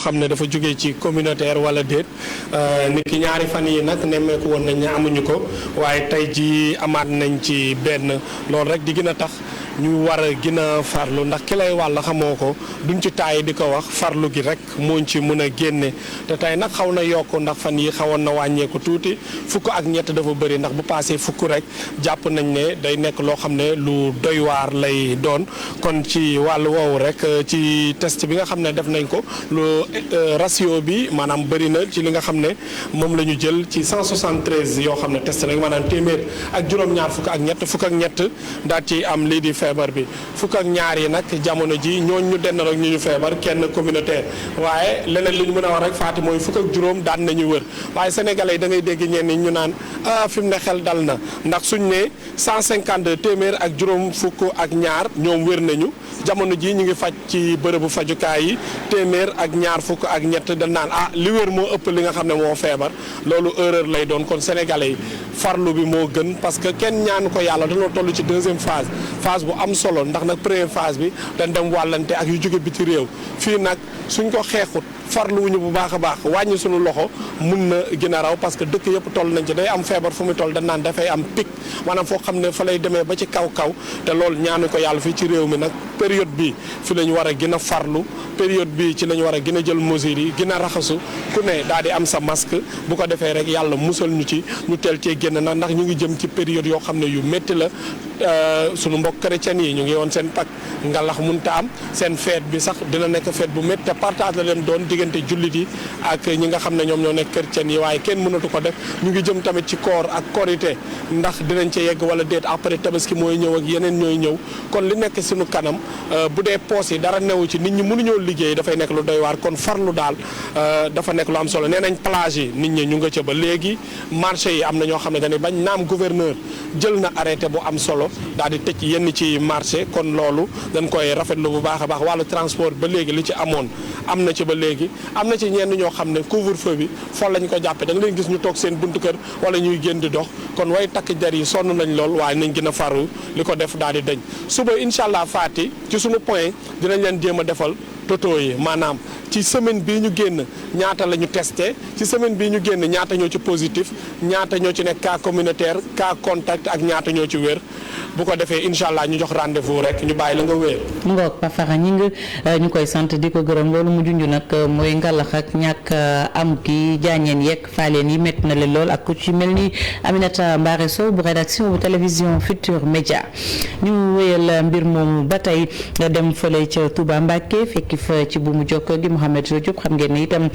xam ne dafa jógee ci communautaire wala déet nit ki ñaari fan yi nag nemmeeku woon nañ ne amuñu ko waaye tey ji amaat nañ ci benn loolu rek di gën a tax ñu war a gën a farlu ndax ki lay wàll xamoo ko duñ ci taay di ko wax farlu gi rek mooñ ci mën a génne te tey nag xaw na yokk ndax fan yi xawoon na wàññeeku tuuti fukk ak ñett dafa bëri ndax bu paasee fukk rek jàpp nañ ne day nekk loo xam ne lu doy waar lay doon kon ci wàllu woowu rek ci test bi nga xam ne def nañ ko lu ratio bi maanaam bëri na ci li nga xam ne moom la ñu jël ci 173 yoo xam ne test nañ maanaam téeméer ak juróom-ñaar fukk ak ñett daal ci am lii di feebar bi fukk ak ñaar yi nag jamono ji ñooñ ñu dendal ak ñu feebar kenn communautaire waaye leneen li ñu mën a wax rek Fatou mooy fukk ak juróom daan nañu wër waaye sénégalais yi da ngay dégg ñenn ñi ñu naan fi mu ne xel dal na ndax suñ ne 152 téeméer ak juróom fukk ak ñaar ñoom wër nañu jamono ji ñu ngi faj ci bërëbu fajukaay yi téeméer ak ñaar fukk ak ñett da naan li wër moo ëpp li nga xam ne moo feebar loolu erreur lay doon kon sénégalais yi farlu bi moo gën parce que kenn ñaanu ko yàlla dañoo toll ci deuxième phase bu am solo ndax nag première phase bi dañ dem wàllante ak yu jóge biti réew fii nag suñ ko xeexut farluwuñu bu baax a baax wàññi suñu loxo mun na gën a raw parce que dëkk yëpp toll nañ ci day am feebar fu muy toll dañ naan dafay am pic maanaam foo xam ne fa lay demee ba ci kaw te loolu ñaanu ko yàlla fii ci réew mi nag période bi fi la ñu war a gën a farlu période bi ci la ñu war a gën a jël mesures yi gën a raxasu ku ne daal di am sa masque bu ko defee rek yàlla musal ñu ci ñu teel cee génn nag ndax ñu ngi jëm ci période yoo xam ne yu métti la sunu mbokk chrétien yi ñu ngi woon seen Pâques ngalax munta am seen fête bi sax dina nekk fête bu métti te partage la leen doon diggante jullit yi ak ñi nga xam ne ñoom ñoo nekk chrétien yi waaye kenn mënatu ko def ñu ngi jëm tamit ci koor ak korité ndax dinañ ca yegg wala déet après tabaski mooy ñëw ak yeneen ñooy ñëw kon li nekk suñu kanam bu dee poos yi dara newu ci nit ñi mënuñoo liggéey dafay nekk lu doy waar kon farlu daal dafa nekk lu am solo nee nañ plage yi nit ñi ñu nga ca ba léegi marché yi am na ñoo xam ne dañuy bañ naam gouverneur jël na arrêté bu am solo daal di tëj yenn ci marché kon loolu dañ koy rafetlu bu baax a baax wàllu transport ba léegi li ci amoon am na ci ba léegi am na ci ñenn ñoo xam ne couvre-feu bi fol lañ ko jàppee da nga leen gis ñu toog seen buntu kër wala ñuy génn di dox kon way takk jar yi sonn nañ lool waaye nañ gën a faru li ko def daal di dañ suba incha allah Fati ci suñu point dinañ leen jéem a defal toto yi maanaam ci semaine bii ñu génn ñaata la ñu testé ci semaine bii ñu génn ñaata ñoo ci positif ñaata ñoo ci nekk cas communautaire cas contact ak ñaata ñoo ci wér bu ko defee incha allah ñu jox rendez-vous rek ñu bàyyi la nga wéer. mu ngoog Pafara ñi ngi ñu koy sant di ko gërëm loolu mu junj nag mooy ngalax ak ñàkk am ki jaañeen yeeg faaleen yi métti na leen lool ak ku ci mel ni Aminata Mbare Sow bu rédaction bu télévision Futur Média ñu wéyal mbir moomu ba tey dem fële ca Touba Mbacké fekki fa ci bu mu jokkoo gi Mouhamed Diop xam ngeen ne itam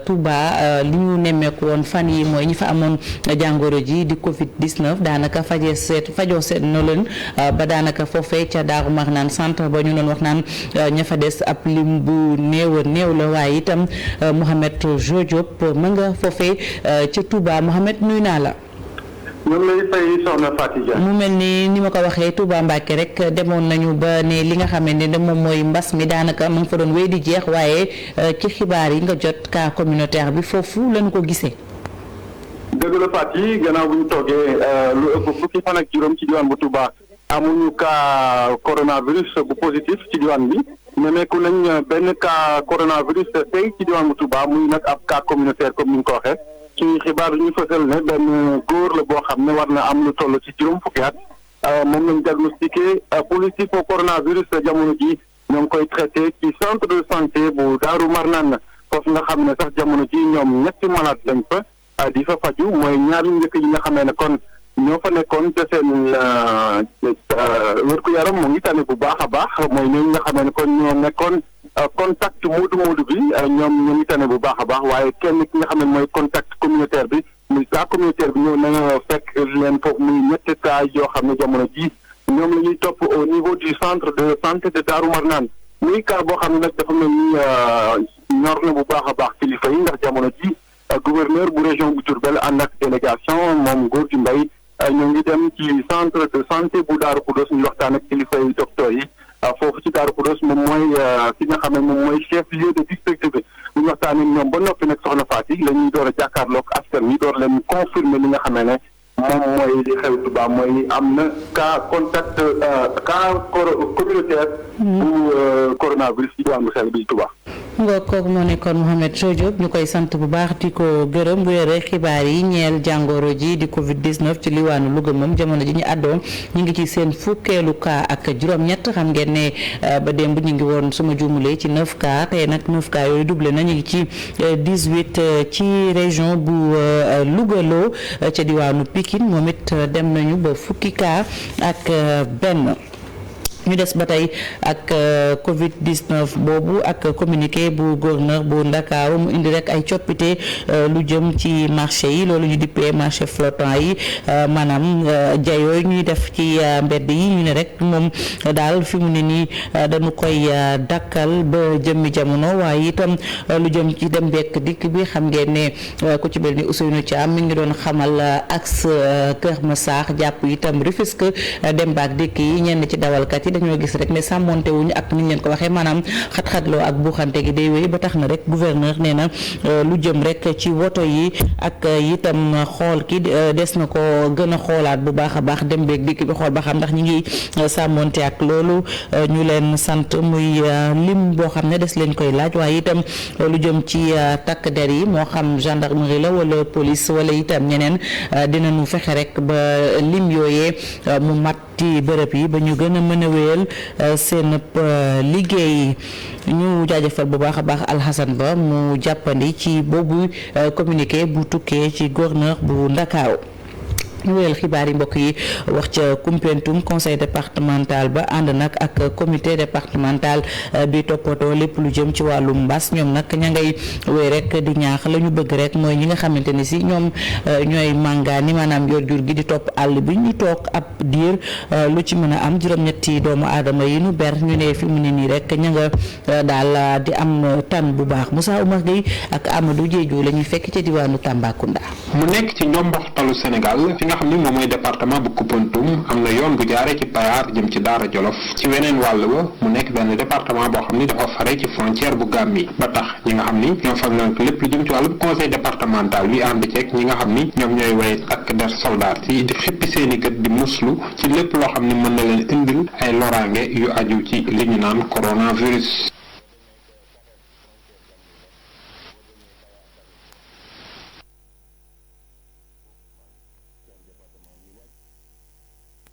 Touba li ñu nemmeeku woon fan yi mooy ñi fa amoon jàngoro ji di Covid 19 daanaka fajoo seet na leen ba daanaka foofee ca Daaru Marnaan centre ba ñu doon wax naan ña fa des ab lim bu néew la waaye itam Mouhamed Diop ma nga foofee ca Touba Mouhamed nuyu naa la. ñoom lay fay soxna Fatou Dia. mu mel ni ma ko waxee Touba Mbacké rek demoon nañu ba ne li nga xam ne moom mooy mbas mi daanaka mu ngi fa doon wéy di jeex waaye ci xibaar yi nga jot cas communautaire bi foofu lañu ko gisee. dëgg la Fatou yi gannaaw bu ñu toogee lu ëpp fukki fan ak juróom ci diwaan bu Touba amuñu cas coronavirus bu positif ci diwaan bi nemmeeku nañ benn cas coronavirus tey ci diwaan bu Touba muy nag ab cas communautaire comme ni nga ko waxee. ci xibaar yi ñu fësal ne benn góor la boo xam ne war na am lu toll ci juróom fukki at moom lañ diagnostiqué positif au coronavirus jamono ji ñoo ngi koy traité ci centre de santé bu Daaru Marnaan foofu nga xam ne sax jamono ji ñoom ñetti malade lañ fa di fa faju mooy ñaari njëkk yi nga xamee ne kon ñoo fa nekkoon te seen wér-gu-yaram mu ngi tane bu baax a baax mooy ñooñu nga xamee ne kon ñoo nekkoon contact moodu bi ñoom ñu ngi tane bu baax a baax waaye kenn ki nga xam ne mooy contact communautaire bi muy cas communautaire bi ñëw na fekk leen foofu muy ñetti cas yoo xam ne jamono ji ñoom la ñuy topp au niveau du centre de santé de Darou Marnane muy cas boo xam ne nag dafa mel ni ñor na bu baax a baax kilifa yi ndax jamono ji gouverneur bu région bu Diourbel ànd ak délégation moom Gorgui Mbaye ñoo ngi dem ci centre de santé bu Darou Khoudoss ñu waxtaan ak kilifa yi docteur yi foofu ci Darou Khoudoss moom mooy ki nga xam ne moom mooy chef lieu de district bi bu ñu waxtaanee ñoom ba noppi nag soxna Fatick la ñuy door a jàkkaarloog askan wi door leen confirmer li nga xam ne moom mooy li xew Touba mooy am na cas contact cas communautaire bu coronavirus ci diwaan bu sell bi Touba. nga kooku moo nekkoon Mouhamed Diop ñu koy sant bu baax di ko gërëm bu yore xibaar yi ñeel jàngoro ji di Covid-19 ci liwaanu Louga moom jamono ji ñu àddoon ñu ngi ci seen fukkeelu cas ak juróom-ñett xam ngeen ne ba démb ñu ngi woon suma juumulee ci 9 cas tey nag 9 cas yooyu doublé na ñu ngi ci 18 ci région bu Louga loo ca diwaanu Pikine moom it dem nañu ba fukki cas ak benn. ñu des ba tey ak Covid-19 boobu ak communiqué bu gouverneur bu Ndakaaru mu indi rek ay coppite lu jëm ci marché yi loolu ñu dippee marché flottant yi maanaam jayooyu ñuy def ci mbedd yi ñu ne rek moom daal fi mu ne nii dañu koy dakkal ba jëmmi jamono waaye itam lu jëm ci dem bekk dikk bi xam ngeen ne ku ci mel ni Ousseynou Thiam mi ngi doon xamal axe Kër Massar jàpp itam Rufisque dem baak dikk yi ñenn ci dawalkat yi dañoo gis rek ne sàmmonte wuñu ak ni ñu leen ko waxee maanaam xat-xatloo ak buuxante gi day wéy ba tax na rek gouverneur nee na lu jëm rek ci woto yi ak itam xool ki des na ko gën a xoolaat bu baax a baax dem beeg dikk bi xool ba xam ndax ñi ngi sàmmonte ak loolu ñu leen sant muy lim boo xam ne des leen koy laaj waaye itam lu jëm ci takk der yi moo xam gendarmerie la wala police wala itam ñeneen dinañu fexe rek ba lim yooyee mu mat ci bërëb yi ba ñu gën a mën a wéyal seen liggéey ñu jaajëfal bu baax a baax Alhassane Ba mu jàppandi ci boobu communiqué bu tukkee ci gouverneur bu Ndakaaru ñu wéyal xibaar yi mbokk yi wax ca Koumpentoum conseil départemental ba ànd nag ak comité départemental bi toppatoo lépp lu jëm ci wàllu mbas ñoom nag ña ngay wéy rek di ñaax la ñu bëgg rek mooy ñi nga xamante ni si ñoom ñooy màngaani maanaam yor jur gi di topp àll bi ñu toog ab diir lu ci mën a am juróom-ñetti doomu aadama yi nu ber ñu ne fi mu ne nii rek ña nga daal di am tan bu baax Moussa Oumar Gueye ak Amadou Diédhiou la ñuy fekk ca diwaanu Tambacounda. mu nekk ci njombaxtalu Sénégal nga xam ni moom mooy département bu Koumpentoum am na yoon bu jaaree ci Payar jëm ci Daara Jolof ci weneen wàll ba mu nekk benn département boo xam ni dafa fare ci frontière bu Gambie ba tax ñi nga xam ni ñoo fa nekk lépp lu jëm ci wàllu conseil départemental bi ànd ceeg ñi nga xam ni ñoom ñooy way ak der soldat yi di xippi seeni gët di muslu ci lépp loo xam ni mën na leen indil ay loraange yu aju ci li ñu naan coronavirus.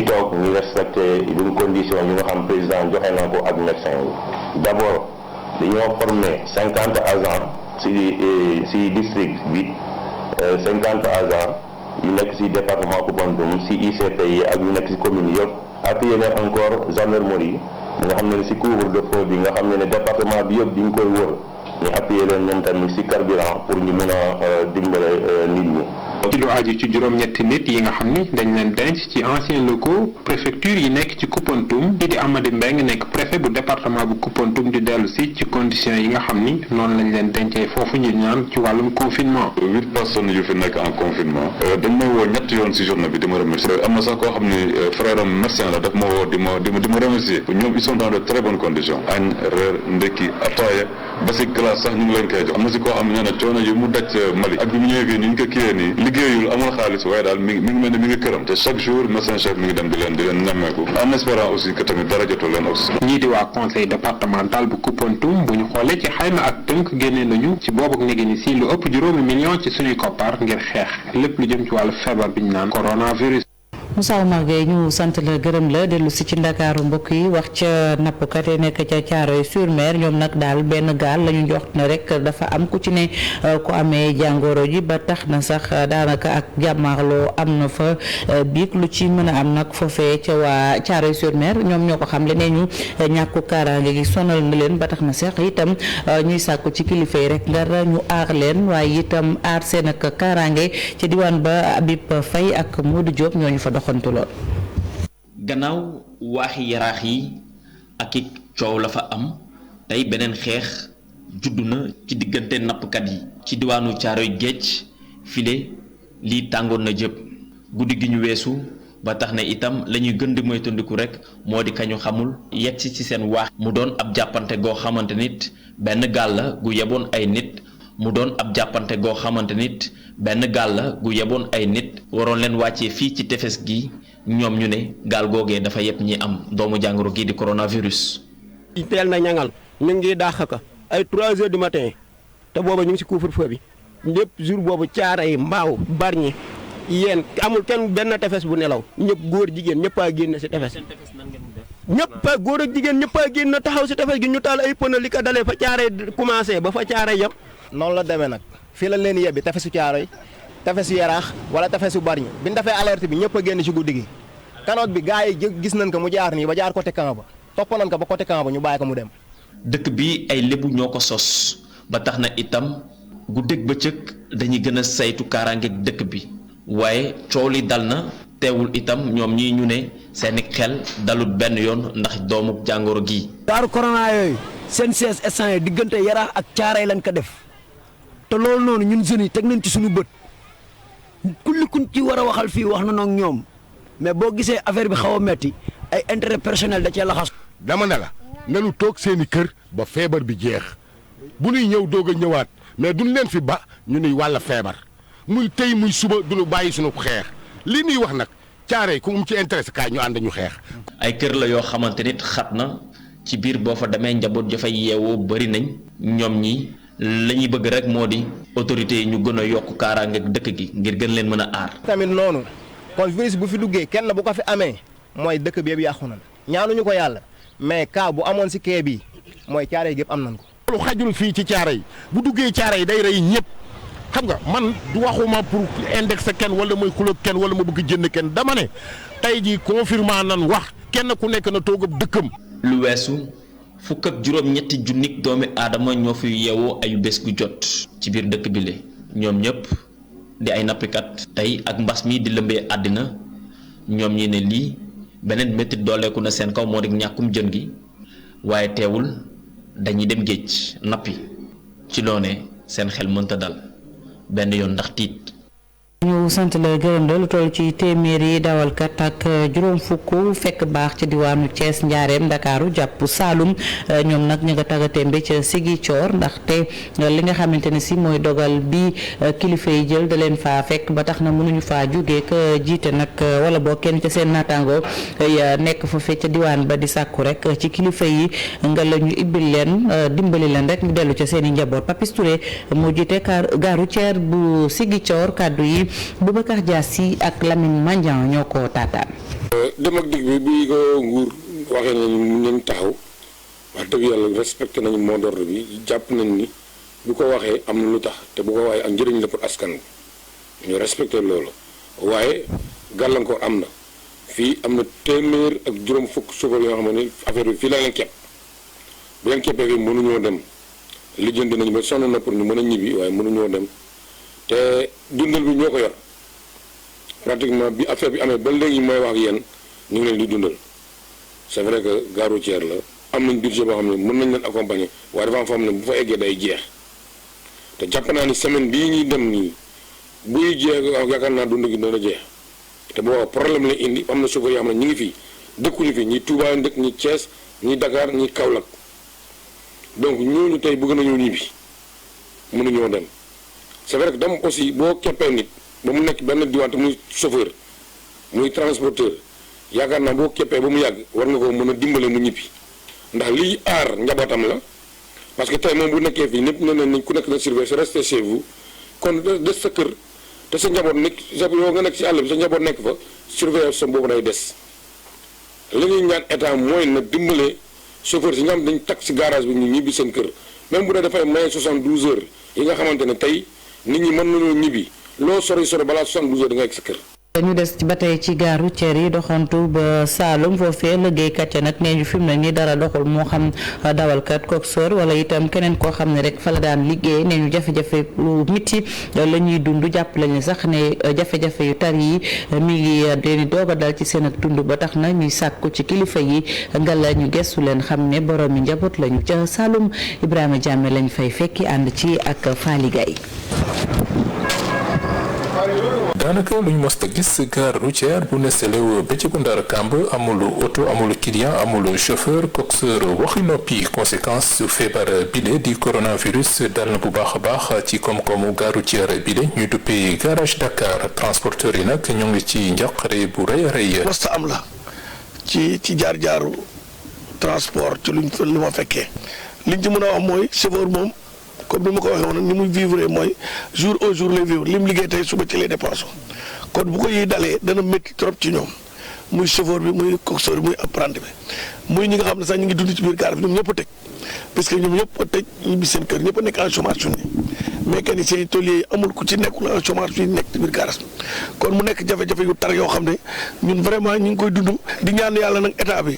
toog ñu respecté une condition yi nga xam président joxe na ko ak médecin yi d'abord dañoo formé 50 agents si district bi 50 agents yu nekk si département Koumpentoum si ICP yi ak yu nekk si commune yëpp appuyé na encore gendarmerie bi nga xam ne si couvre-feu bi nga xam ne département bi yëpp di ñu koy wër ñu appuyé leen ñoom tamit si carburant pour ñu mën a dimbale nit ñi. ci lu aju ci juróom-ñetti nit yi nga xam ni dañ leen denc ci anciens locaux préfecture yi nekk ci Koumpentoum di Amady Mbeng nekk préfet bu département bu Koumpentoum di dellu si ci conditions yi nga xam ni noonu lañ leen dencee foofu ñu ñaan ci wàllum confinement. 8 personnes yu fi nekk en confinement dañ may woo ñett yoon si journée bi di ma remercier am na sax koo xam ni frère am médecin la daf ma woo di ma remercier ñoom ils sont dans de très bonnes conditions añ reer ndekki ataaya ba si glace sax ñu ngi leen koy jox am na si koo xam ne nee na coono yi mu daj Mali ak bi mu ñëwee fii ni ñu ko kiiyee nii liggéeyul amul xaalis waaye daal mi ngi mel ni mi ngi këram te chaque jour médecin chef mi ngi dem di leen nemmeeku en espérant aussi que tamit dara jotul leen aussi. ñii di waa conseil départemental bu Koumpentoum bu ñu xoolee ci xayma ak tënk génne nañu ci boobu ak léegi ni si lu ëpp juróomi million ci suñuy koppar ngir xeex lépp lu jëm ci wàllu feebar bi ñu naan coronavirus. Moussa Oumar Gueye ñu sant la gërëm la dellu si ci Ndakaaru mbokk yi wax ca nappkat yi nekk ca Thiaroye-sur-Mer ñoom nag daal benn gaal la ñu jox ne rek dafa am ku ci ne ku amee jàngoro ji ba tax na sax daanaka ak jàmmaarloo am na fa biig lu ci mën a am nag foofee ca waa Thiaroye-sur-Mer ñoom ñoo ko xam le nee ñu ñàkku kaaraange gi sonal na leen ba tax na sax itam ñuy sàkku ci kilifa yi rek ngar ñu aar leen waaye itam aar seen ak kaaraange ci diwaan ba Habib Faye ak Modou Diop ñoo ñu fa dox gannaaw waaxi yaraax yi ak it coow la fa am tey beneen xeex juddu na ci diggante nappkat yi ci diwaanu Caaroy Géej file lii tàngoon na jëpp guddi gi ñu weesu ba tax na itam la ñuy gën di moytandiku rek moo di kañu xamul yegg si ci seen waax mu doon ab jàppante goo xamante nit benn gaal la gu yeboon ay nit benn gaal la gu yeboon ay nit waroon leen wàccee fii ci tefes gi ñoom ñu ne gaal googee dafa yeb ñi am doomu jàngoro gii di coronavirus. teel na ñangal mi ngi dàq ka ay 3 heures du matin te booba ñu ngi si couvre-feu bi lépp jour boobu Caaroy Mbao Bargny yéen amul kenn benn tefes bu nelaw ñëpp góor jigéen ñëpp a génn si tefes ñëpp a góor ak jigéen ñëpp a génn taxaw si tefes gi ñu taal ay pneu li ko dalee fa Caaroy commencé ba fa Caaroy yem. noonu la demee nag fii lañ leen yebbi tefesu Caaroy tefesu Yaraax wala tefesu Bargny bi ñu defee alerte bi ñëpp a génn si guddi gi kanoot bi gars yi gis nañ ko mu jaar nii ba jaar côté camp ba topp nañ ko ba côté camp ba ñu bàyyi ko mu dem. dëkk bi ay lébu ñoo ko sos ba tax na itam guddeeg bëccëg dañuy gën a saytu kaaraangeeg dëkk bi waaye coow li dal na teewul itam ñoom ñii ñu ne seeni xel dalut benn yoon ndax doomu jàngoro gi. daaru corona yooyu seen siège instant yi diggante Yaraax ak Caaroy lañ ko def te loolu noonu ñun jeunes yi teg nañ ci suñu bët kulli kuñ ci war a waxal fii wax na noog ñoom mais boo gisee affaire bi xaw a metti ay intérêt personnel da cee laxas. dama ne la nanu toog seeni kër ba feebar bi jeex bu ñuy ñëw doog a ñëwaat mais duñ leen fi ba ñu nuy wàlla feebar muy tey muy suba duñu bàyyi suñu xeex li ñuy wax nag Caaroy ku mu ci intéressé kaay ñu ànd ñu xeex. ay kër la yoo xamante nit xat na ci biir boo fa demee njaboot ja fay yeewoo bëri nañ ñoom ñi la ñuy bëgg rek moo di autorités yi ñu gën a yokk kaaraange dëkk gi ngir gën leen mën a aar. tamit noonu kon virus bu fi duggee kenn bu ko fi amee mooy dëkk bi yëpp yàqu na ñaanuñu ko yàlla mais cas bu amoon si kee bi mooy Caaroy gépp am nañ ko. loolu xajul fii ci Caaroy bu duggee Caaroy day rey ñëpp xam nga man du waxuma pour indexer kenn wala mooy xulóog kenn wala ma bëgg jënd kenn dama ne tey jii confirmant nan wax kenn ku nekk na toog ab dëkkam. lu weesu fukk ak juróom-ñetti junnik doomi aadama ñoo fi yeewoo ayu bés gu jot ci biir dëkk bi le ñoom ñëpp di ay nappikat tey ak mbas mi di lëmbee àddina ñoom ñi ne lii beneen métti dooleeku na seen kaw moo di ñàkkum jën gi waaye teewul dañuy dem géej nappi ci loone seen xel mënta dal benn yoon ndax tiit. ñu sant la gërëm la lu toll ci téeméeri dawalkat ak juróom fukk fekk baax ci diwaanu Thiès Njaareem Ndakaaru jàpp Saalum ñoom nag ñu nga tàggatémbe ca Ziguinchor ndaxte li nga xamante ne si mooy dogal bi kilifa yi jël da leen faa fekk ba tax na mënuñu faa jógee ka jiite nag wala boo kenn ca seen naataango nekk fa fee ca diwaan ba di sàkku rek ci kilifa yi nga la ñu ibbil leen dimbali leen rek ñu dellu ca seen i njaboot. Papis Touré moo jiite gare routière bu Ziguinchor kàddu yi Boubacar Diassi ak Lamine Mandian ñoo ko taataan. dem ak dig bi ko nguur waxee nañu nañ taxaw wax dëgg yàlla respecté nañu mot d'ordre bi jàpp nañ ni bu ko waxee am na lu tax te bu ko waxee ak njëriñ la pour askan bi ñu respecté loolu waaye gàllankoor am na fii am na téeméer ak juróom fukk chauffeur yoo xam ne affaire bi fii la leen kepp bu leen keppee fii mënuñoo dem lijjanti nañu ba sonn na pour ñu mën a ñibbi waaye mënuñoo dem. te dundal bi ñoo ko yor pratiquement bi affaire bi amee ba léegi mooy wax ak yéen ñu ngi leen di dundal c'est vrai que gare routière la am nañ budget boo xam ne mën nañ leen accompagner waaye dafa am foo xam ne bu fa eggee day jeex te jàpp naa ni semaine bii ñuy dem nii buy jeex yaakaar naa dund gi dana jeex te boo problème lay indi am na chauffeur yoo xam ne ñu ngi fii dëkkuñu fi ñi Touba dëkk ñi Thiès ñi Dakar ñi Kaolack donc ñooñu tey bëgg nañoo ñibbi mënuñoo dem. c'est vrai que dem aussi boo keppee nit ba mu nekk benn diwaan te muy chauffeur muy transporteur yaakaar naa boo keppee ba mu yàgg war nga ko mën a dimbale mu ñibbi ndax liy aar njabootam la parce que tey moom bu nekkee fii ñëpp ne nañ ku nekk na surveiller rester chez vous kon des sa kër te sa njaboot nekk yow nga nekk ci àll bi sa njaboot nekk fa surveiller sa boobu day des li ñuy ñaan état mooy na dimbale chauffeur si nga xam dañ tag si garage bi ñu ñibbi seen kër même bu dee dafay may 72 heures yi nga xamante ne tey nit ñi mën nañoo ñibbi loo sori balaa 72 heures da nga egg sa kër. ñu des ba tey ci gare routière yi doxantu ba Saalum foofee liggéeykat ya nag nee ñu fi mu ne nii dara doxul moo xam dawalkat coxeur wala itam keneen koo xam ne rek fa la daan liggéey nee ñu jafe-jafe lu miti la ñuy dund jàpp lañu sax ne jafe-jafe yu tar yi mi ngi leen di doog a dal ci seen ak dund ba tax na ñuy sàkku ci kilifa yi nga la ñu gestu leen xam ne borom mi njaboot lañu ca Saalum Ibrahima Diame lañ fay fekki ànd ci ak Faly Gaye. daanaka lu ñu mos a gis gare routière bu neselew bëccëgu Ndar Kamb amul oto amul client amul chauffeur coxeur waxi noppi conséquence feebar bile di coronavirus dal na bu baax a baax ci koom-koomu gare routière bile ñu duppee garage Dakar transporteur yi nag ñoo ngi ci njàqare bu rëy a rëy. mosta am la ci jaar-jaaru transport ci lu ma fekkee liñ ci mën a wax mooy chauffeur moom comme ni ma ko waxee woon ni muy vivre mooy jour au jour lay vivre li mu liggéey tey suba ci lay dépense kon bu ko yiy dalee dana métti trop ci ñoom muy chauffeur bi muy coxeur bi muy apprenti bi muy ñi nga xam ne sax ñu ngi dund ci biir gaar bi ñoom ñëpp a tëj parce que ñoom ñëpp a tëj ñibbi seen kër ñëpp a nekk en chômage suñu mécanicien yi tôlier yi amul ku ci nekkul en chômage fii nekk ci biir garas kon mu nekk jafe-jafe yu tar yoo xam ne ñun vraiment ñu ngi koy dund di ñaan yàlla nag état bi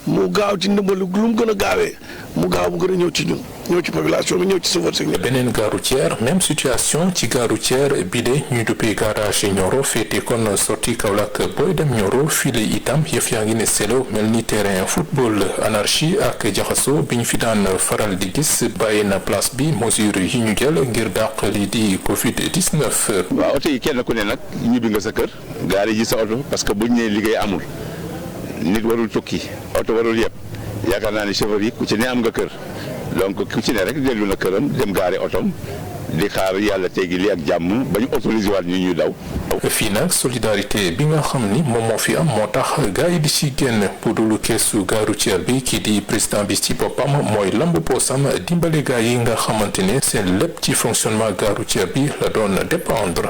mu gaaw ci ndimbal lu mu gën a gaawee mu gaaw mu gën a ñëw ci ñun ñëw ci population bi ñëw ci chauffeur si ñëpp. beneen gare routière même situation ci gare routière bi de ñu duppee garage Nioro féete kon sorti Kaolack booy dem Nioro fii la itam yëf yaa ngi ne selo mel ni terrain football anarchie ak jaxasoo bi ñu fi daan faral di gis bàyyi na place bi mesure yi ñu jël ngir dàq li di Covid 19. waaw oto yi kenn ku ne nag ñibbi nga sa kër gaare ji sa oto parce que buñ nee liggéey amul nit warul tukki oto warul yëpp yaakaar naa ne chauffeur yi ku ci ne am nga kër. donc ku ci ne rek dellu na këram dem gaare otom di xaar yàlla teggi li ak jàmm ba ñu autorisé waat ñu ñuy daw. fii nag solidarité bi nga xam ni moom moo fi am moo tax gars yi di ci génn bu dul keesu gare routière bi kii di président bi ci boppam mooy lamb poosam dimbale gars yi nga xamante ne seen lépp ci fonctionnement gare routière bi la doon dépendre.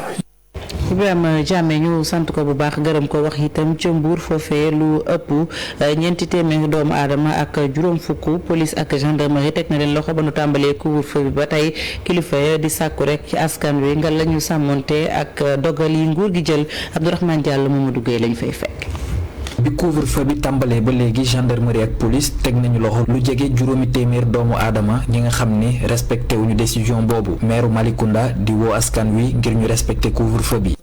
Ibrahima Diame ñu sant ko bu baax gërëm ko wax itam ca Mbuur foofee lu ëpp ñeenti téeméeri doomu aadama ak juróom fukk police ak gendarmerie teg na leen loxo ba nu tàmbalee couvre-feu bi ba tey kilifa ya di sàkku rek ci askan wi nga la ñu sàmmonte ak dogal yi nguur gi jël Abdourahmane Diallo moomu duggee lañ fay fekk. bi couvre-feu bi tàmbalee ba léegi gendarmerie ak police teg nañu loxo lu jege juróomi téeméer doomu aadama ñi nga xam ni respecté wuñu décision boobu maire Malicounda di woo askan wi ngir ñu respecté couvre-feu bi.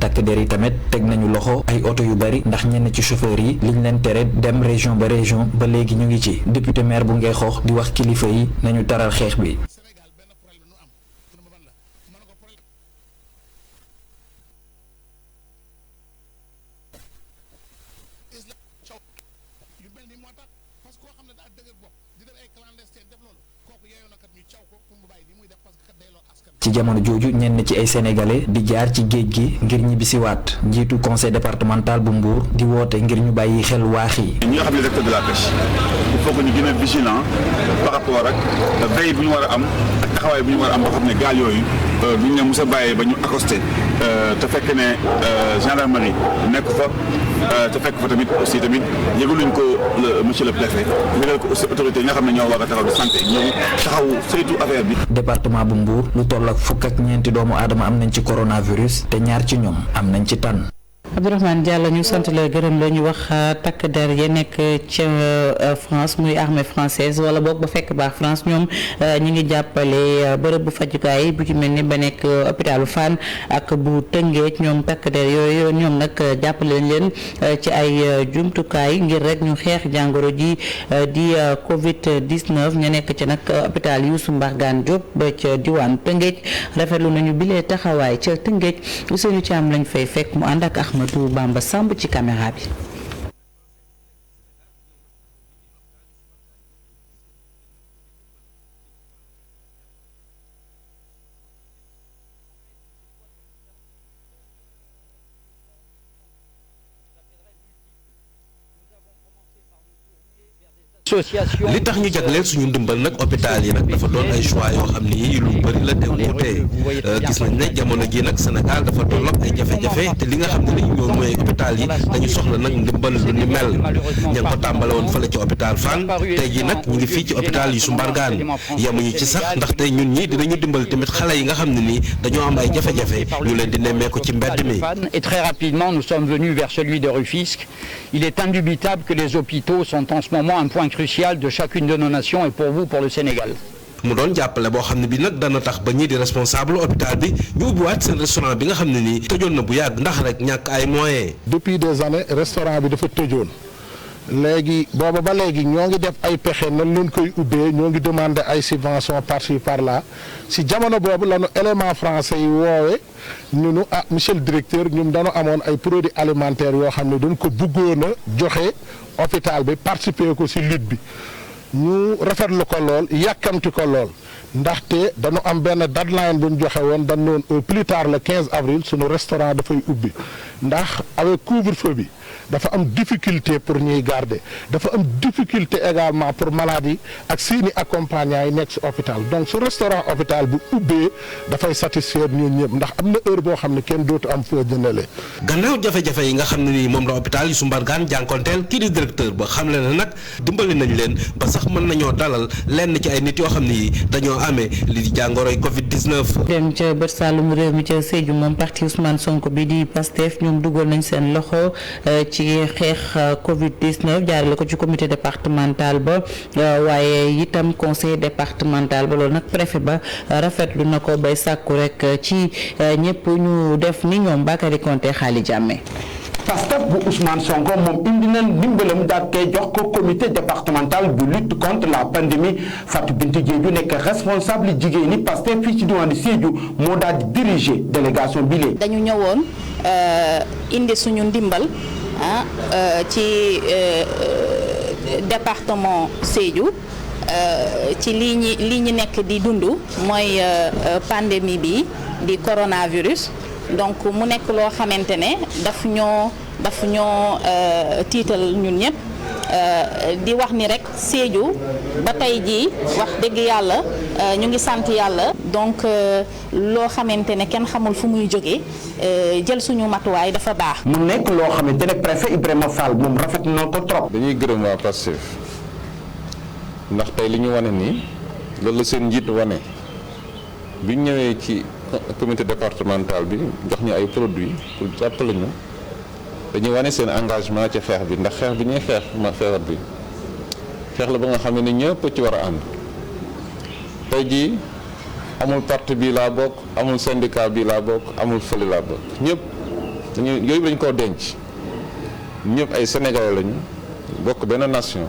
takk der yi tamit teg nañu loxo ay oto yu bari ndax ñenn ci chauffeur yi liñ leen tere dem région ba léegi ñu ngi ci député maire bu Ngexoox di wax kilifa yi nañu taral xeex bi. ci jamono jooju ñenn ci ay sénégalais di jaar ci géej gi ngir ñibbisiwaat njiitu conseil départemental bu Mbour di woote ngir ñu bàyyi xel waax yi. ñi nga xam ne secteur de la pêche il faut que ñu gën a vigilant par rapport ak veille bu ñu war a am ak taxawaay bu ñu war a am boo xam ne gaal yooyu duñ ne mos a bàyyee ba ñu accosté te fekk ne gendarmerie nekk fa te fekk fa tamit aussi tamit yëgaluñ ko monsieur le préfet yëgal ko aussi autorité yi nga xam ne ñoo war a taxaw de santé ñëw taxaw saytu affaire bi. département bu Mbour lu toll ak fukk ak ñeenti doomu aadama am nañ ci coronavirus te ñaar ci ñoom am nañ ci tànn. Abdourahmane Diallo ñu sant la gërëm la ñu wax takk der ya nekk ca France muy armée française wala boog ba fekk baax France ñoom ñi ngi jàppale bërëb bu fajukaay bu ci mel ni ba nekk hôpitalu Fann ak bu Tëngéej ñoom takk der yooyu ñoom nag jàppale leen ci ay jumtukaay ngir rek ñu xeex jàngoro ji di Covid 19 ña nekk ca nag hôpital Youssou Mbargane Diop ba ca diwaan Tëngéej rafetlu nañu bilee taxawaay ca Tëngéej Ousseynou Thiam lañ fay fekk mu ànd ak Ahmadou Bamba Samb ci caméra bi. li tax ñu jagleel suñu ndimbal nag hôpital yi nag dafa doon ay choix yoo xam ni lu bëri la te wuute gis nañ ne jamono ji nag Sénégal dafa doon ak ay jafe-jafe te li nga xam ne ni ñoom mooy hôpital yi dañu soxla nag ndimbal lu ni mel ña ngi ko tàmbale woon fële ci hôpital Fann tey ji nag ñu ngi fii ci hôpital Youssou Mbargane yemuñu ci sax ndax tey ñun ñi dinañu dimbal tamit xale yi nga xam ne nii dañoo am ay jafe-jafe ñu leen di nemmeeku ci mbedd mi. Et très rapidement nous sommes venus vers celui de Rufisque. Il est indubitable que les hôpitaux sont en ce moment un point crucial de chacune de nos nations et pour vous pour le Sénégal. mu doon jàppale boo xam ne bi nag dana tax ba ñii di responsable hôpital bi ñu ubbiwaat seen restaurant bi nga xam ne nii tëjoon na bu yàgg ndax rek ñàkk ay moyens. depuis des années restaurant bi dafa tëjoon léegi booba ba léegi ñoo ngi def ay pexe nan leen koy ubbee ñoo ngi demander ay subventions par-ci par-là si jamono boobu la ñu élément français yi woowee ñu nu monsieur le directeur ñun dañu amoon ay produits alimentaires yoo xam ne dañ ko bëggoon a joxe hôpital bi participer ko si lutte bi ñu rafetlu ko lool yàkkamti ko lool ndaxte dañu am benn deadline bu ñu joxe woon dañ noon au plus tard le 15 avril sunu restaurant dafay ubbi ndax avec couvre-feu bi dafa am difficulté pour ñuy garder dafa am difficulté également pour malades yi ak seeni accompagnants yi nekk ci hôpital donc su restaurant hôpital bu ubbee dafay satisfaire ñun ñëpp ndax am na heure boo xam ne kenn dootu am foo jëndale. gannaaw jafe-jafe yi nga xam ne nii moom la hôpital Youssou Mbargane jànkonteel kii di directeur ba xamle na nag dimbali nañ leen ba sax mën nañoo dalal lenn ci ay nit yoo xam ne dañoo amee li di jàngoroy Covid-19. dem ca bët Saalum réew mi ca Sédhiou moom parti Ousmane Sonko bi di Pastef ñoom dugal nañ seen loxo ci xeex Covid-19 jaarale ko ci comité départemental ba waaye itam conseil départemental ba loolu nag préfet ba rafetlu na ko bay sàkku rek ci ñëpp ñu def ni ñoom Bakary Konté xaali jàmme. Pastef bu Ousmane Sonko moom indi na ndimbalam daal koy jox ko comité départemental bu lutte contre la pandémie Fatou Bintou Diédhiou nekk responsable jigéen ñi Pastef fii ci diwaanu Sédhiou moo daal di diriger délégation bi lee dañu ñëwoon indi suñu ndimbal ci département Sédhiou ci lii ñi nekk di dund mooy pandémie bi di coronavirus donc mu nekk loo xamante ne daf ñoo tiital ñun ñëpp di wax ni rek Sédhiou ba tey jii wax dëgg yàlla ñu ngi sant yàlla donc loo xamante ne kenn xamul fu muy jógee jël suñu matuwaay dafa baax. mu nekk loo xamante ne préfet Ibrahima Fall moom rafet na ko trop. dañuy gërëm waa Pastef ndax tey li ñu wane nii loolu la seen njiit wane bi ñu ñëwee ci comité départemental bi jox ñu ay produits pour jàppale ñu dañuy wane seen engagement ci xeex bi ndax xeex bi ñuy xeex ma feebar bi xeex la ba nga xam ne ñëpp ci war a ànd tey jii amul parti bii laa bokk amul syndicat bii laa bokk amul fële laa bokk ñëpp yooyu lañ koo denc ñëpp ay sénégalais lañu bokk benn nation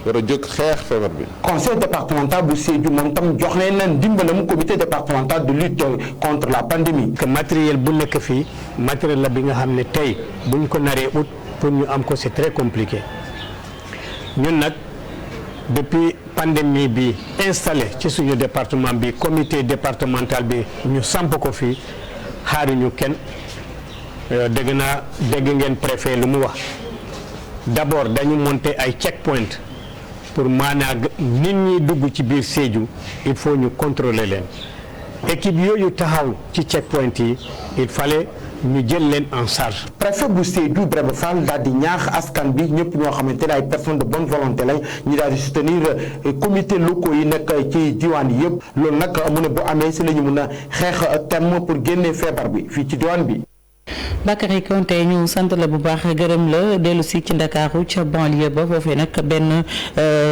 war a jóg xeex feebar bi. conseil départemental bu Sédhiou moom tam jox nañ leen dimbalam comité départemental de lutte contre la pandémie. que matériel bu nekk fii matériel la bi nga xam ne tey buñ ko naree ut pour ñu am ko c'est très compliqué ñun nag depuis pandémie bi installé ci suñu département bi comité départemental bi ñu samp ko fii xaaruñu kenn dégg ngeen préfet lu mu wax d'abord dañu monter ay checkpoint pour maanaam nit ñi dugg ci biir Sédhiou il faut ñu contrôler leen équipe yooyu taxaw ci checkpoint yi il fallait ñu jël leen en charge. préfet bu Sédhiou Ibrahima Fall daal di ñaax askan bi ñëpp ñoo xamante ne ay personnes de bonne volonté lañ ñu daal di soutenir comité locaux yi nekk ci diwaan yi yëpp loolu nag mu ne bu amee si la ñu mun a xeex thème pour génne feebar bi fii ci diwaan bi. Bakary Konté ñu sant la bu baax gërëm la dellu si ci Ndakaaru ca banlieue ba foofee nag benn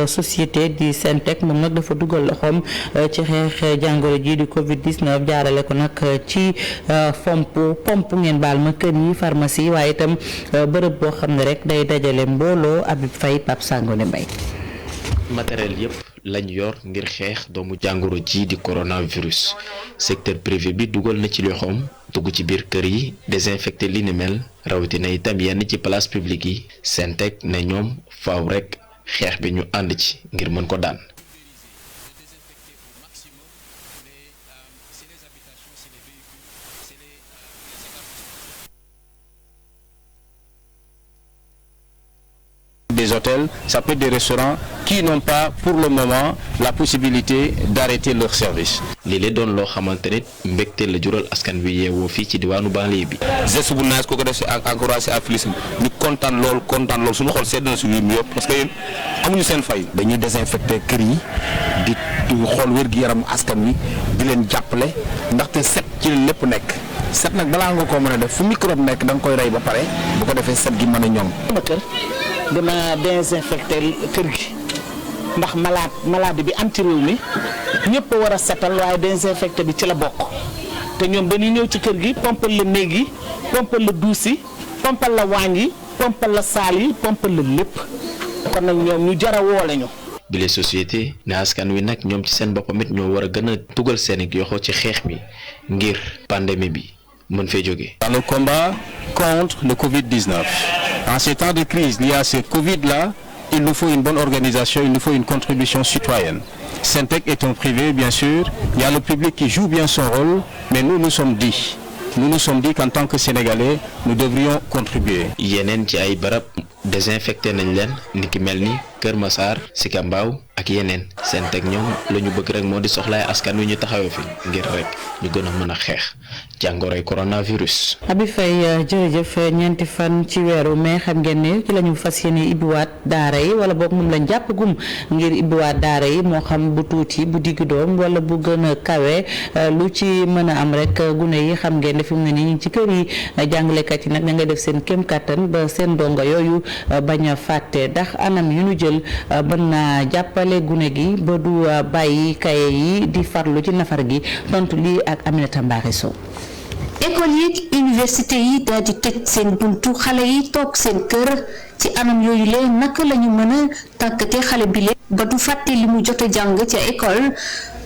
société di Sentec moom nag dafa dugal loxoom ci xeex jàngoro ji di Covid-19 jaarale ko nag ci pompe ngeen baal ma kër yi pharmacie waaye itam bërëb boo xam ne rek day dajale mbooloo Habib Faye Pape Sangone Mbaye. matériel yëpp lañ yor ngir xeex doomu jàngoro ji di coronavirus secteur privé bi dugal na ci loxoom dugg ci biir kër yi désinfecté li ni mel rawatina itam yenn ci place publique yi Sentec ne ñoom faaw rek xeex bi ñu ànd ci ngir mën ko daan. Des hôtels, ça peut être des restaurants qui n'ont pas pour le moment la possibilité d'arrêter leur service. lii la doon loo xamante ne mbégte la jural askan wi yeewoo fii ci diwaanu banlieue bi. geste bu naaj ko def si encouragé à félicité ñu kontaan lool suñu xol sedd na si ñun yëpp parce que yéen amuñu seen fay. dañuy désinfecté kër yi di xool wér-gu-yaram askan wi di leen jàppale ndaxte set ci lépp nekk. set nag balaa nga ko mën a def fu microbe nekk da nga koy rey ba pare bu ko defee set gi mën a ñoŋ. dama désinfecté kër gi ndax malade bi am ci réew mi ñëpp war a setal waaye désinfecté bi ci la bokk te ñoom dañuy ñëw ci kër gi pompal la néeg yi pompal la duus yi pompal la waañ yi pompal la saal yi pompal la lépp kon nag ñoom ñu jar a woole ñu. bile société ne askan wi nag ñoom ci seen boppam it ñoo war a gën a dugal seen yoxo ci xeex bi ngir pandémie bi mën fee jógee. Dans le combat contre le Covid-19. En ces temps de crise liés à ce Covid-là, il nous faut une bonne organisation, il nous faut une contribution citoyenne. Syntec est un privé, bien sûr. Il y a le public qui joue bien son rôle, mais nous sommes dit. Nous nous sommes dit qu'en tant que Sénégalais, nous devrions contribuer. yeneen ci ay barab désinfecté nañ leen ni ki mel ni Kër Massar Sicap Mbao ak yeneen Syntec ñoom la ñu bëgg rek moo di soxlaay askan wi ñu taxawee fi ngir rek ñu gën a mën a xeex jàngoroy coronavirus. Abi Faye jërëjëf ñeenti fan ci weeru mai xam ngeen ne ci la ñu fas yéene ibbiwaat daara yi wala boog moom lañ jàpp gum ngir ibbiwaat daara yi moo xam bu tuuti bu digg doom wala bu gën a kawe lu ci mën a am rek gune yi xam ngeen ne fi mu ne nii ñu ngi ci kër yi jàngalekat yi nag da ngay def seen kéem kattan ba seen ndongo yooyu bañ a fàtte ndax anam yu ñu jël mën naa jàppale gune gi ba du bàyyi kaye yi di farlu ci nafar gi tontu lii ak Aminata Mbaare Sow. école yi université yi daal di tëj seen buntu xale yi toog seen kër ci anam yooyu lee naka la ñu mën a tàggatee xale bi lee ba du fàtte li mu jot a jàng ca école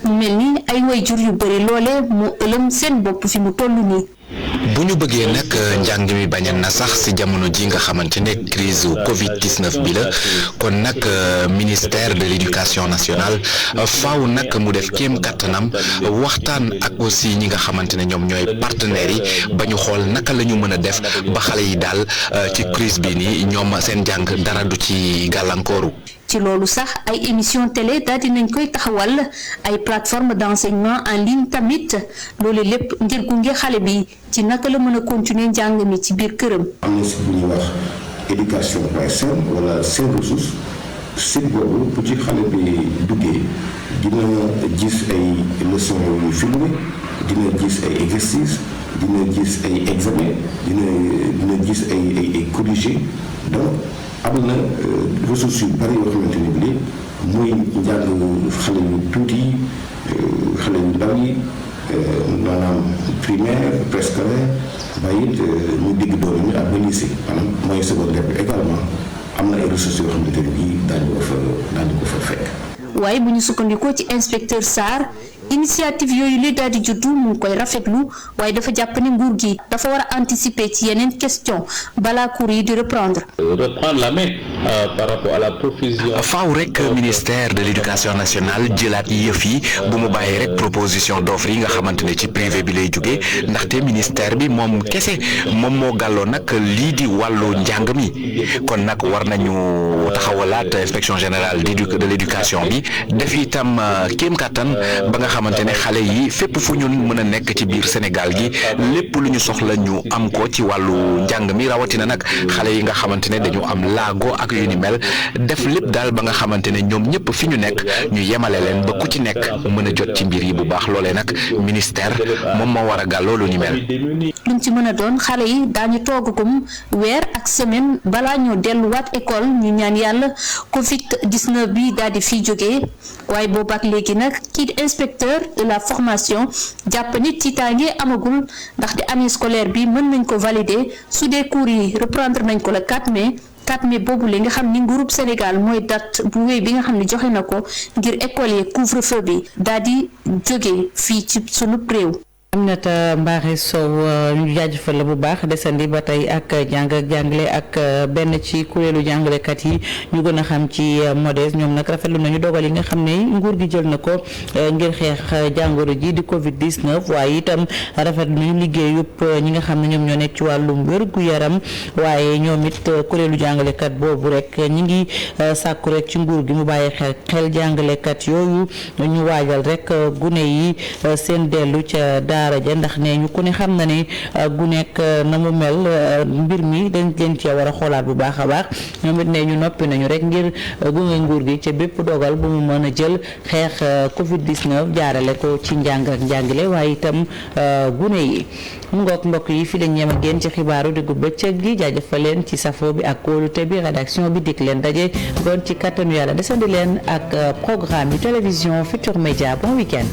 mu mel ni ay waajur yu bëri loole mu ëlëm seen bopp fi mu toll nii. bu ñu bëggee nag njàng mi bañ a na sax ci jamono ji nga xamante ne crise Covid 19 bi la kon nag ministère de l'éducation nationale faaw nag mu def kéem kattanam waxtaan ak aussi ñi nga xamante ne ñoom ñooy partenaires yi ba ñu xool naka la ñu mën a def ba xale yi daal ci crise bi nii ñoom seen njàng dara du ci gàllankooru. ci loolu sax ay émission télé daal dinañ koy taxawal ay plateforme d'enseignement en ligne tamit loolu lépp ngir gunge xale bi ci naka la mën a continuer njàng mi ci biir këram. am na site bu ñuy wax éducation.sn wala seen ressource site boobu bu ci xale bi duggee dina gis ay leçons yu filmé dina gis ay exercices dina gis ay examen dina gis ay corrigé donc am na ressources yu bari yoo xamante ne bii muy njàng xale yu tuuti xale yu ndaw yi maanaam primaire préscolaire ba it ñu digg doon ñu ak ba lycée maanaam mooy secondaire bi également am na ay ressources yoo xamante ne bii daañu ko fa fekk. waaye bu ñu sukkandikoo ci inspecteur Sarr initiative yooyu li daal di juddu mu ngi koy rafetlu waaye dafa jàpp ne nguur gi dafa war a anticiper ci yeneen question balaa cours yi di reprendre la main par rapport à la profusion. faaw rek ministère de l'éducation nationale jëlaat yëf yi bu mu bàyyi rek proposition d'offre yi nga xamante ne ci privé bi lay jógee ndaxte ministère bi moom kese moom moo gàlloo nag lii di wàllu njàng mi kon nag war nañu taxawalaat inspection générale de l'éducation bi def itam kéem kattan ba nga xamante ne xale yi fépp fu ñu mën a nekk ci biir Sénégal gi lépp lu ñu soxla ñu am ko ci wàllu njàng mi rawatina nag xale yi nga xamante ne dañu am laago ak yu ni mel def lépp daal ba nga xamante ne ñoom ñëpp fi ñu nekk ñu yemale leen ba ku ci nekk mën a jot ci mbir yi bu baax loolee nag ministère moom moo war a gàlloo lu ni mel. luñ ci mën a doon xale yi daañu toogagum weer ak semaine balaa ñoo delluwaat école ñu ñaan yàlla Covid 19 bi daal di fiy jógee waaye boobaak léegi nag kii di inspecteur de la formation jàpp ni tiitaange amagul ndaxte année scolaire bi mën nañ ko valider su dee cours yi reprendre nañ ko le 4 mai boobu li nga xam ni nguurub Sénégal mooy date bu wéy bi nga xam ne joxe na ko ngir école yi couvre-feu bi daal di jóge fii ci sunu réew. Aminata Mbaare Sow ñu jaajëfal la bu baax desandi ba tey ak jàng ak jàngale ak benn ci kuréelu jàngalekat yi ñu gën a xam ci MODES ñoom nag rafetlu nañu dogal yi nga xam ne nguur gi jël na ko ngir xeex jàngoro ji di Covid 19 waaye itam rafetlu nañu liggéeyub ñi nga xam ne ñoom ñoo nekk ci wàllum wér-gu-yaram waaye ñoom it kuréelu jàngalekat boobu rek ñi ngi sàkku rek ci nguur gi mu bàyyi xel jàngalekat yooyu ñu waajal rek gune yi seen dellu ca daara ja ndax ne ñu ku ne xam na ne gu nekk na mu mel mbir mi dañ leen cee war a xoolaat bu baax a baax ñoom it ne ñu noppi nañu rek ngir gunge nguur gi ca bépp dogal bu mu mën a jël xeex Covid 19 jaarale ko ci njàng ak njàngile waaye itam gune yi mu ngoog mbokk yi fi lañ yem ak yéen ci xibaaru diggu bëccëg gi jaajëfal leen ci safo bi ak kóolute bi rédaction bi dik leen daje doon ci kattanu yàlla desandi leen ak programme yu télévision Futurs Médias bon week-end